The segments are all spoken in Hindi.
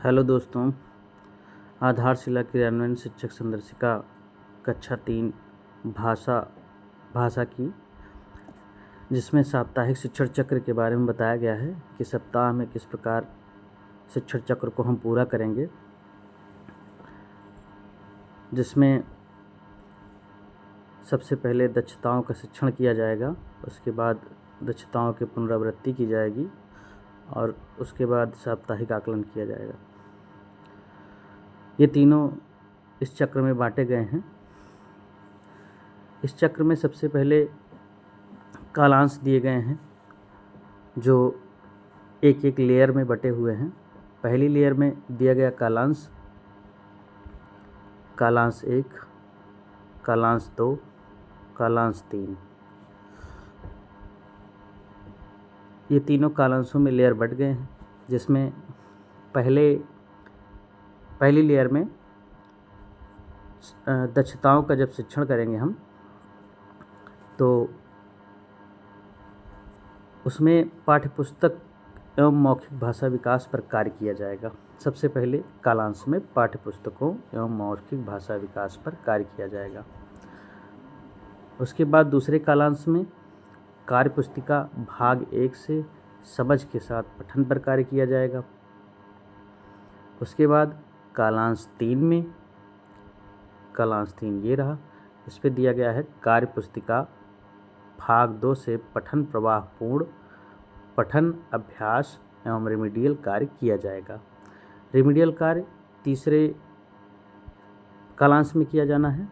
हेलो दोस्तों, आधारशिला क्रियान्वयन शिक्षक संदर्शिका कक्षा 3 भाषा की, जिसमें साप्ताहिक शिक्षण चक्र के बारे में बताया गया है कि सप्ताह में किस प्रकार शिक्षण चक्र को हम पूरा करेंगे, जिसमें सबसे पहले दक्षताओं का शिक्षण किया जाएगा, उसके बाद दक्षताओं की पुनरावृत्ति की जाएगी और उसके बाद साप्ताहिक आकलन किया जाएगा। ये तीनों इस चक्र में बांटे गए हैं। इस चक्र में सबसे पहले कालांश दिए गए हैं जो एक एक लेयर में बटे हुए हैं। पहली लेयर में दिया गया कालांश 1, कालांश 2, कालांश 3। ये तीनों कालांशों में लेयर बट गए हैं, जिसमें पहली लेयर में दक्षताओं का जब शिक्षण करेंगे हम, तो उसमें पाठ्यपुस्तक एवं मौखिक भाषा विकास पर कार्य किया जाएगा। सबसे पहले कालांश में पाठ्यपुस्तकों एवं मौखिक भाषा विकास पर कार्य किया जाएगा। उसके बाद दूसरे कालांश में कार्यपुस्तिका भाग 1 से समझ के साथ पठन पर कार्य किया जाएगा। उसके बाद कालांश 3 में, कालांश 3 ये रहा, इस पर दिया गया है कार्यपुस्तिका भाग 2 से पठन प्रवाह पूर्ण पठन अभ्यास एवं रेमिडियल कार्य किया जाएगा। रेमिडियल कार्य तीसरे कालांश में किया जाना है।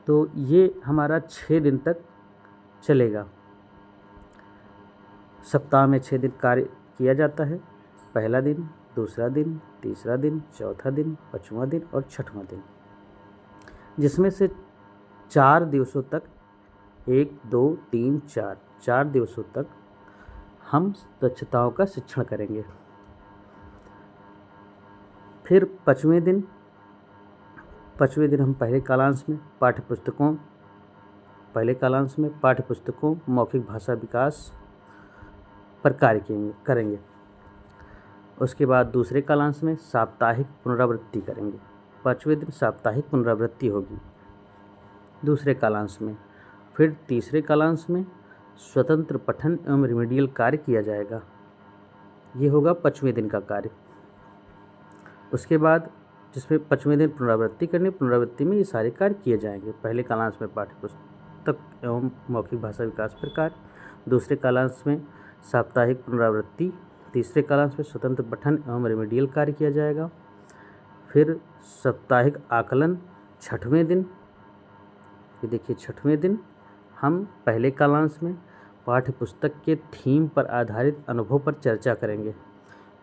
तो ये हमारा 6 दिन तक चलेगा। सप्ताह में 6 दिन कार्य किया जाता है। पहला दिन, दूसरा दिन, तीसरा दिन, चौथा दिन, 5वां दिन और 6वां दिन, जिसमें से 4 दिवसों तक 1, 2, 3, 4 दिवसों तक हम दक्षताओं का शिक्षण करेंगे। फिर 5वें दिन हम पहले कालांश में पाठ्यपुस्तकों मौखिक भाषा विकास पर कार्य करेंगे। उसके बाद दूसरे कालांश में साप्ताहिक पुनरावृत्ति करेंगे। 5वें दिन साप्ताहिक पुनरावृत्ति होगी दूसरे कालांश में। फिर तीसरे कालांश में स्वतंत्र पठन एवं रिमेडियल कार्य किया जाएगा। ये होगा 5वें दिन का कार्य। उसके बाद जिसमें 5वें दिन पुनरावृत्ति में ये सारे कार्य किए जाएंगे। पहले कालांश में पाठ्यपुस्तक एवं मौखिक भाषा विकास पर कार्य, दूसरे कालांश में साप्ताहिक पुनरावृत्ति, तीसरे कालांश में स्वतंत्र पठन एवं रेमेडियल कार्य किया जाएगा। फिर साप्ताहिक आकलन 6वें दिन। ये देखिए 6वें दिन हम पहले कालांश में पाठ्यपुस्तक के थीम पर आधारित अनुभव पर चर्चा करेंगे।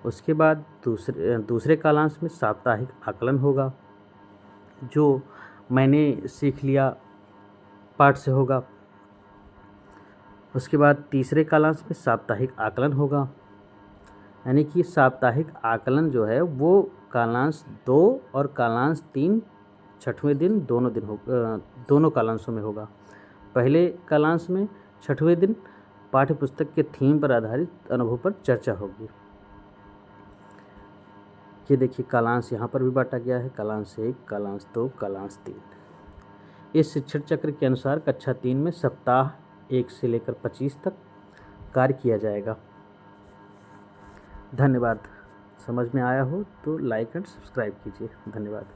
उसके बाद दूसरे कालांश में साप्ताहिक आकलन होगा, जो मैंने सीख लिया पाठ से होगा। उसके बाद तीसरे कालांश में साप्ताहिक आकलन होगा, यानी कि साप्ताहिक आकलन जो है वो कालांश 2 और कालांश 3 6वें दिन दोनों कालांशों में होगा। पहले कालांश में 6वें दिन पाठ्यपुस्तक के थीम पर आधारित अनुभव पर चर्चा होगी। ये देखिए कालांश यहाँ पर भी बांटा गया है, कालांश 1, कालांश 2, कालांश 3। इस शिक्षण चक्र के अनुसार कक्षा 3 में सप्ताह 1 से लेकर 25 तक कार्य किया जाएगा। धन्यवाद। समझ में आया हो तो लाइक एंड सब्सक्राइब कीजिए। धन्यवाद।